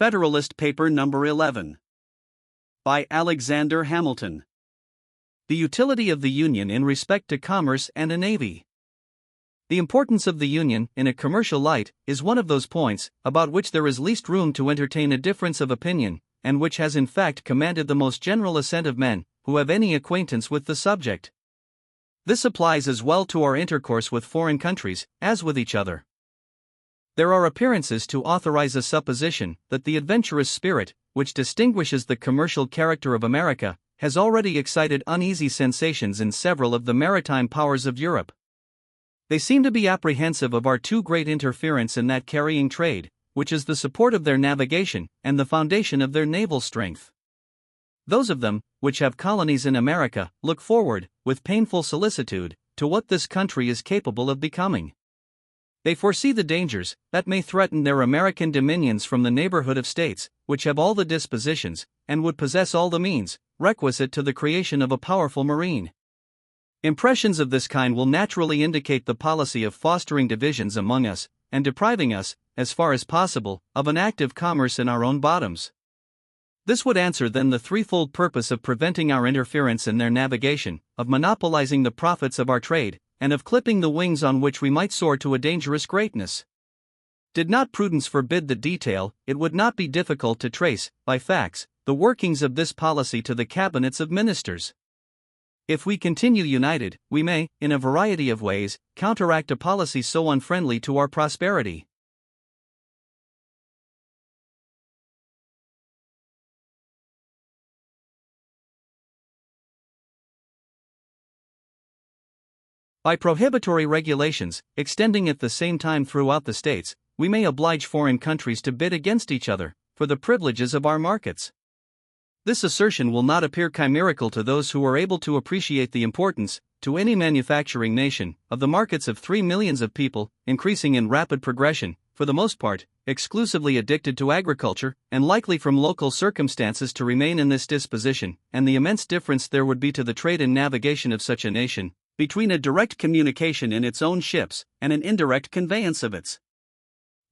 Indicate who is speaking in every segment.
Speaker 1: Federalist Paper Number 11. By Alexander Hamilton. The utility of the Union in respect to commerce and a navy. The importance of the Union, in a commercial light, is one of those points about which there is least room to entertain a difference of opinion, and which has in fact commanded the most general assent of men who have any acquaintance with the subject. This applies as well to our intercourse with foreign countries as with each other. There are appearances to authorize a supposition that the adventurous spirit, which distinguishes the commercial character of America, has already excited uneasy sensations in several of the maritime powers of Europe. They seem to be apprehensive of our too great interference in that carrying trade, which is the support of their navigation and the foundation of their naval strength. Those of them which have colonies in America look forward, with painful solicitude, to what this country is capable of becoming. They foresee the dangers that may threaten their American dominions from the neighborhood of states, which have all the dispositions, and would possess all the means, requisite to the creation of a powerful marine. Impressions of this kind will naturally indicate the policy of fostering divisions among us, and depriving us, as far as possible, of an active commerce in our own bottoms. This would answer then the threefold purpose of preventing our interference in their navigation, of monopolizing the profits of our trade, and of clipping the wings on which we might soar to a dangerous greatness. Did not prudence forbid the detail, it would not be difficult to trace, by facts, the workings of this policy to the cabinets of ministers. If we continue united, we may, in a variety of ways, counteract a policy so unfriendly to our prosperity. By prohibitory regulations, extending at the same time throughout the states, we may oblige foreign countries to bid against each other for the privileges of our markets. This assertion will not appear chimerical to those who are able to appreciate the importance, to any manufacturing nation, of the markets of 3 millions of people, increasing in rapid progression, for the most part, exclusively addicted to agriculture, and likely from local circumstances to remain in this disposition, and the immense difference there would be to the trade and navigation of such a nation, between a direct communication in its own ships and an indirect conveyance of its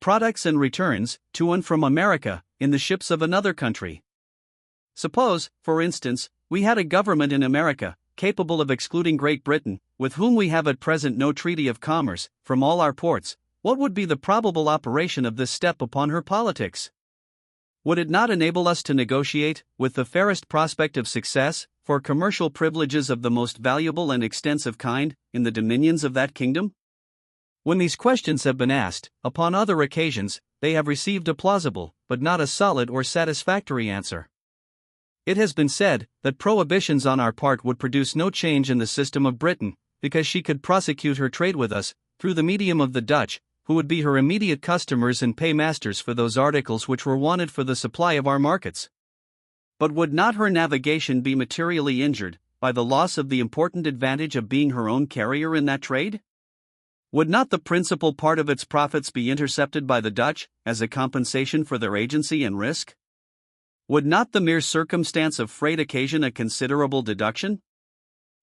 Speaker 1: products and returns, to and from America, in the ships of another country. Suppose, for instance, we had a government in America, capable of excluding Great Britain, with whom we have at present no treaty of commerce, from all our ports. What would be the probable operation of this step upon her politics? Would it not enable us to negotiate, with the fairest prospect of success, for commercial privileges of the most valuable and extensive kind, in the dominions of that kingdom? When these questions have been asked, upon other occasions, they have received a plausible, but not a solid or satisfactory answer. It has been said that prohibitions on our part would produce no change in the system of Britain, because she could prosecute her trade with us, through the medium of the Dutch, who would be her immediate customers and paymasters for those articles which were wanted for the supply of our markets. But would not her navigation be materially injured by the loss of the important advantage of being her own carrier in that trade? Would not the principal part of its profits be intercepted by the Dutch, as a compensation for their agency and risk? Would not the mere circumstance of freight occasion a considerable deduction?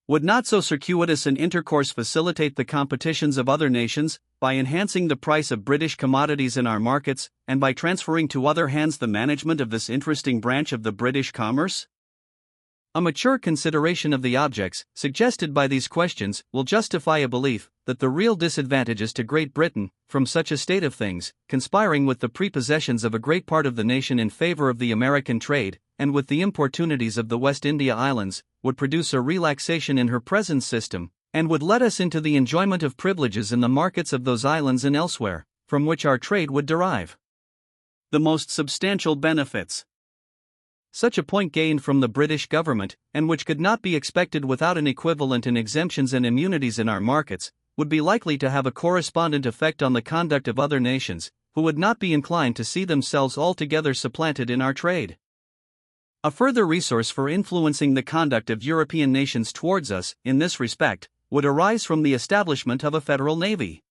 Speaker 1: Would not so circuitous an intercourse facilitate the competitions of other nations, by enhancing the price of British commodities in our markets, and by transferring to other hands the management of this interesting branch of the British commerce? A mature consideration of the objects suggested by these questions will justify a belief that the real disadvantages to Great Britain, from such a state of things, conspiring with the prepossessions of a great part of the nation in favor of the American trade, and with the importunities of the West India Islands, would produce a relaxation in her present system, and would let us into the enjoyment of privileges in the markets of those islands and elsewhere, from which our trade would derive the most substantial benefits. Such a point gained from the British government, and which could not be expected without an equivalent in exemptions and immunities in our markets, would be likely to have a correspondent effect on the conduct of other nations, who would not be inclined to see themselves altogether supplanted in our trade. A further resource for influencing the conduct of European nations towards us, in this respect, would arise from the establishment of a federal navy.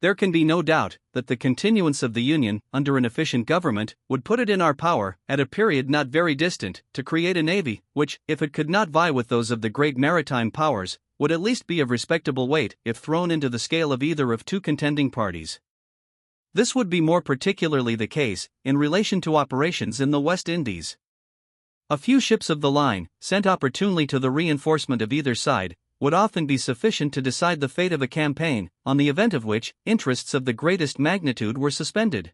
Speaker 1: There can be no doubt that the continuance of the Union, under an efficient government, would put it in our power, at a period not very distant, to create a navy, which, if it could not vie with those of the great maritime powers, would at least be of respectable weight if thrown into the scale of either of two contending parties. This would be more particularly the case in relation to operations in the West Indies. A few ships of the line, sent opportunely to the reinforcement of either side, would often be sufficient to decide the fate of a campaign, on the event of which interests of the greatest magnitude were suspended.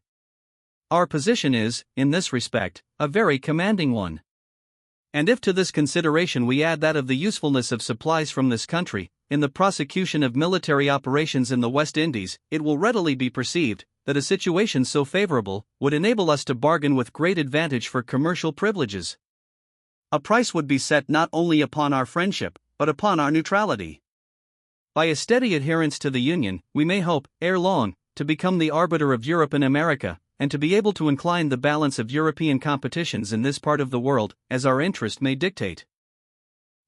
Speaker 1: Our position is, in this respect, a very commanding one. And if to this consideration we add that of the usefulness of supplies from this country, in the prosecution of military operations in the West Indies, it will readily be perceived that a situation so favorable would enable us to bargain with great advantage for commercial privileges. A price would be set not only upon our friendship, but upon our neutrality. By a steady adherence to the Union, we may hope, ere long, to become the arbiter of Europe and America, and to be able to incline the balance of European competitions in this part of the world, as our interest may dictate.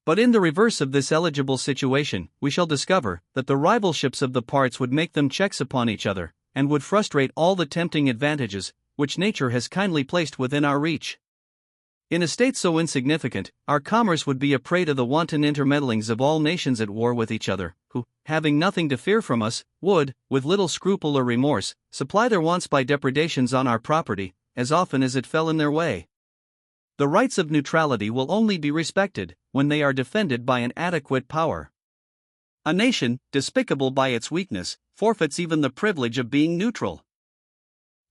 Speaker 1: But in the reverse of this eligible situation, we shall discover that the rivalships of the parts would make them checks upon each other, and would frustrate all the tempting advantages which nature has kindly placed within our reach. In a state so insignificant, our commerce would be a prey to the wanton intermeddlings of all nations at war with each other, who, having nothing to fear from us, would, with little scruple or remorse, supply their wants by depredations on our property, as often as it fell in their way. The rights of neutrality will only be respected when they are defended by an adequate power. A nation, despicable by its weakness, forfeits even the privilege of being neutral.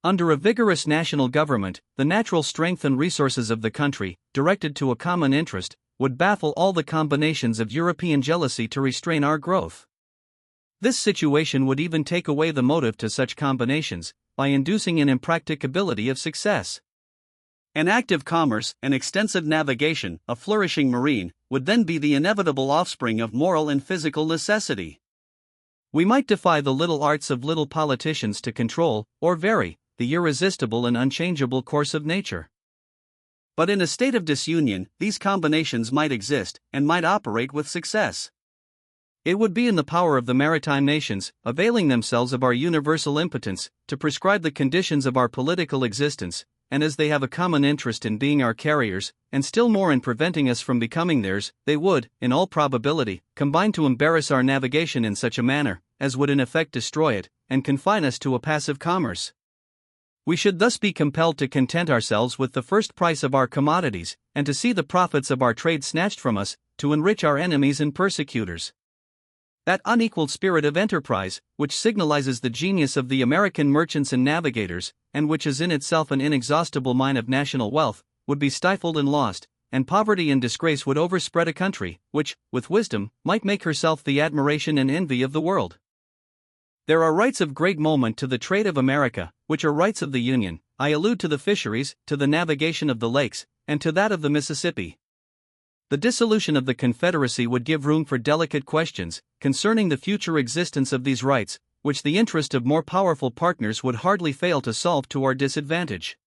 Speaker 1: Under a vigorous national government, the natural strength and resources of the country, directed to a common interest, would baffle all the combinations of European jealousy to restrain our growth. This situation would even take away the motive to such combinations, by inducing an impracticability of success. An active commerce, an extensive navigation, a flourishing marine, would then be the inevitable offspring of moral and physical necessity. We might defy the little arts of little politicians to control, or vary, the irresistible and unchangeable course of nature. But in a state of disunion, these combinations might exist, and might operate with success. It would be in the power of the maritime nations, availing themselves of our universal impotence, to prescribe the conditions of our political existence, and as they have a common interest in being our carriers, and still more in preventing us from becoming theirs, they would, in all probability, combine to embarrass our navigation in such a manner as would in effect destroy it, and confine us to a passive commerce. We should thus be compelled to content ourselves with the first price of our commodities, and to see the profits of our trade snatched from us, to enrich our enemies and persecutors. That unequaled spirit of enterprise, which signalizes the genius of the American merchants and navigators, and which is in itself an inexhaustible mine of national wealth, would be stifled and lost, and poverty and disgrace would overspread a country, which, with wisdom, might make herself the admiration and envy of the world. There are rights of great moment to the trade of America, which are rights of the Union. I allude to the fisheries, to the navigation of the lakes, and to that of the Mississippi. The dissolution of the Confederacy would give room for delicate questions concerning the future existence of these rights, which the interest of more powerful partners would hardly fail to solve to our disadvantage.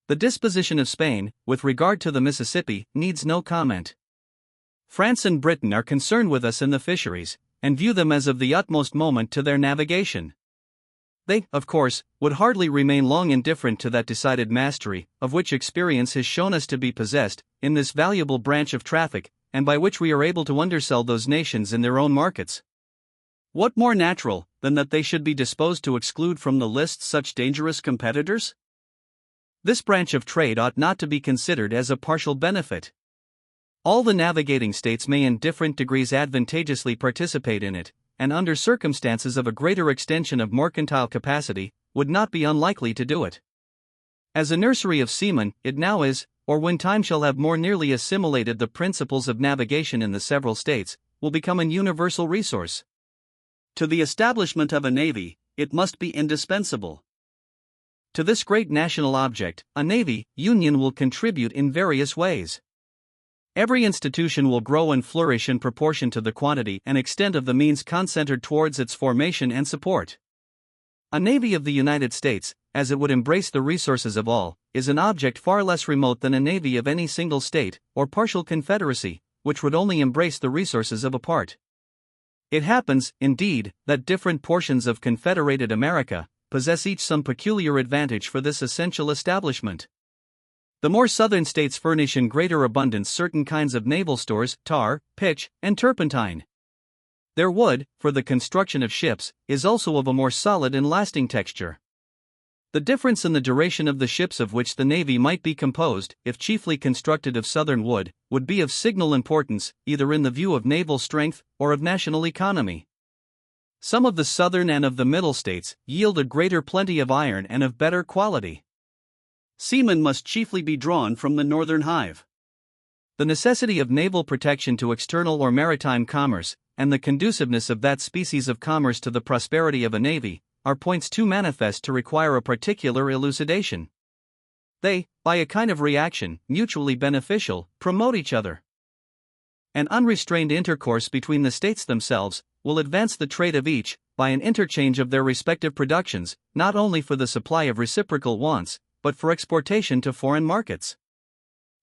Speaker 1: The disposition of Spain, with regard to the Mississippi, needs no comment. France and Britain are concerned with us in the fisheries, and view them as of the utmost moment to their navigation. They, of course, would hardly remain long indifferent to that decided mastery, of which experience has shown us to be possessed, in this valuable branch of traffic, and by which we are able to undersell those nations in their own markets. What more natural, than that they should be disposed to exclude from the list such dangerous competitors? This branch of trade ought not to be considered as a partial benefit. All the navigating states may in different degrees advantageously participate in it, and under circumstances of a greater extension of mercantile capacity, would not be unlikely to do it. As a nursery of seamen, it now is, or when time shall have more nearly assimilated the principles of navigation in the several states, will become an universal resource. To the establishment of a navy, it must be indispensable. To this great national object, a navy union will contribute in various ways. Every institution will grow and flourish in proportion to the quantity and extent of the means concentrated towards its formation and support. A navy of the United States, as it would embrace the resources of all, is an object far less remote than a navy of any single state, or partial confederacy, which would only embrace the resources of a part. It happens, indeed, that different portions of Confederated America possess each some peculiar advantage for this essential establishment. The more southern states furnish in greater abundance certain kinds of naval stores, tar, pitch, and turpentine. Their wood, for the construction of ships, is also of a more solid and lasting texture. The difference in the duration of the ships of which the Navy might be composed, if chiefly constructed of southern wood, would be of signal importance, either in the view of naval strength or of national economy. Some of the southern and of the middle states yield a greater plenty of iron and of better quality. Seamen must chiefly be drawn from the northern hive. The necessity of naval protection to external or maritime commerce, and the conduciveness of that species of commerce to the prosperity of a navy, are points too manifest to require a particular elucidation. They, by a kind of reaction, mutually beneficial, promote each other. An unrestrained intercourse between the states themselves will advance the trade of each, by an interchange of their respective productions, not only for the supply of reciprocal wants, but for exportation to foreign markets.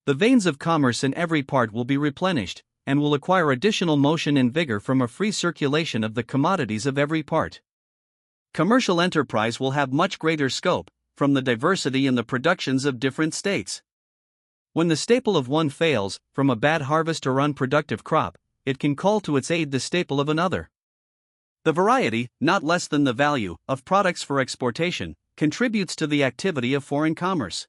Speaker 1: The veins of commerce in every part will be replenished, and will acquire additional motion and vigor from a free circulation of the commodities of every part. Commercial enterprise will have much greater scope, from the diversity in the productions of different states. When the staple of one fails, from a bad harvest or unproductive crop, it can call to its aid the staple of another. The variety, not less than the value, of products for exportation, contributes to the activity of foreign commerce.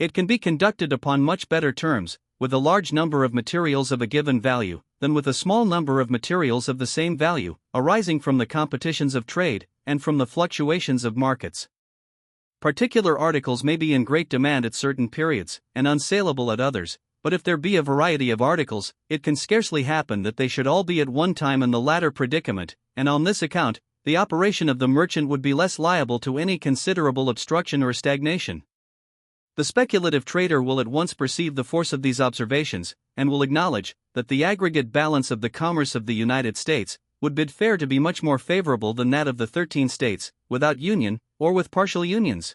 Speaker 1: It can be conducted upon much better terms, with a large number of materials of a given value, than with a small number of materials of the same value, arising from the competitions of trade, and from the fluctuations of markets. Particular articles may be in great demand at certain periods, and unsaleable at others, but if there be a variety of articles, it can scarcely happen that they should all be at one time in the latter predicament, and on this account, the operation of the merchant would be less liable to any considerable obstruction or stagnation. The speculative trader will at once perceive the force of these observations, and will acknowledge that the aggregate balance of the commerce of the United States would bid fair to be much more favorable than that of the 13 states, without union, or with partial unions.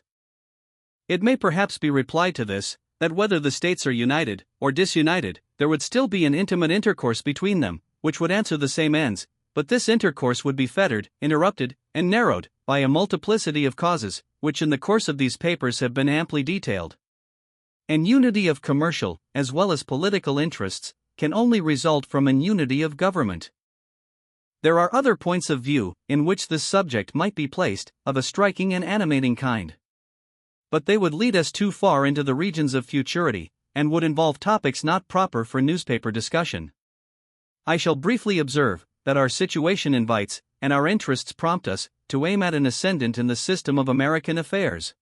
Speaker 1: It may perhaps be replied to this, that whether the states are united or disunited, there would still be an intimate intercourse between them, which would answer the same ends, but this intercourse would be fettered, interrupted, and narrowed by a multiplicity of causes, which in the course of these papers have been amply detailed. An unity of commercial, as well as political interests, can only result from an unity of government. There are other points of view, in which this subject might be placed, of a striking and animating kind. But they would lead us too far into the regions of futurity, and would involve topics not proper for newspaper discussion. I shall briefly observe that our situation invites, and our interests prompt us, to aim at an ascendant in the system of American affairs.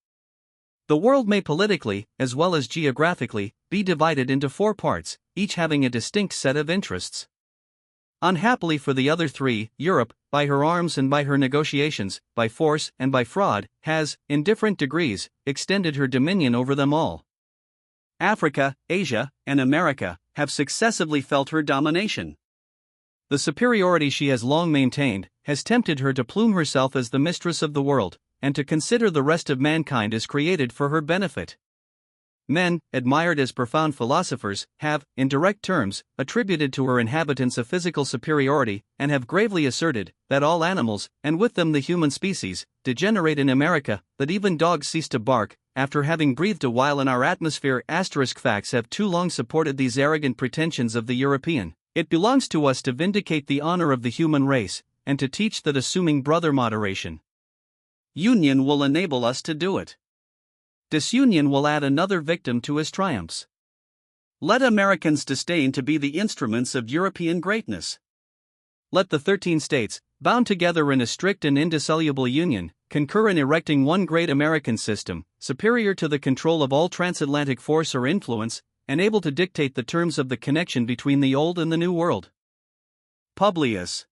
Speaker 1: The world may politically, as well as geographically, be divided into 4 parts, each having a distinct set of interests. Unhappily for the other 3, Europe, by her arms and by her negotiations, by force and by fraud, has, in different degrees, extended her dominion over them all. Africa, Asia, and America have successively felt her domination. The superiority she has long maintained has tempted her to plume herself as the mistress of the world, and to consider the rest of mankind as created for her benefit. Men, admired as profound philosophers, have, in direct terms, attributed to her inhabitants a physical superiority, and have gravely asserted that all animals, and with them the human species, degenerate in America, that even dogs cease to bark, after having breathed a while in our atmosphere. Facts have too long supported these arrogant pretensions of the European. It belongs to us to vindicate the honor of the human race, and to teach that assuming brother moderation. Union will enable us to do it. Disunion will add another victim to his triumphs. Let Americans disdain to be the instruments of European greatness. Let the 13 states, bound together in a strict and indissoluble union, concur in erecting one great American system, superior to the control of all transatlantic force or influence, and able to dictate the terms of the connection between the old and the new world. Publius.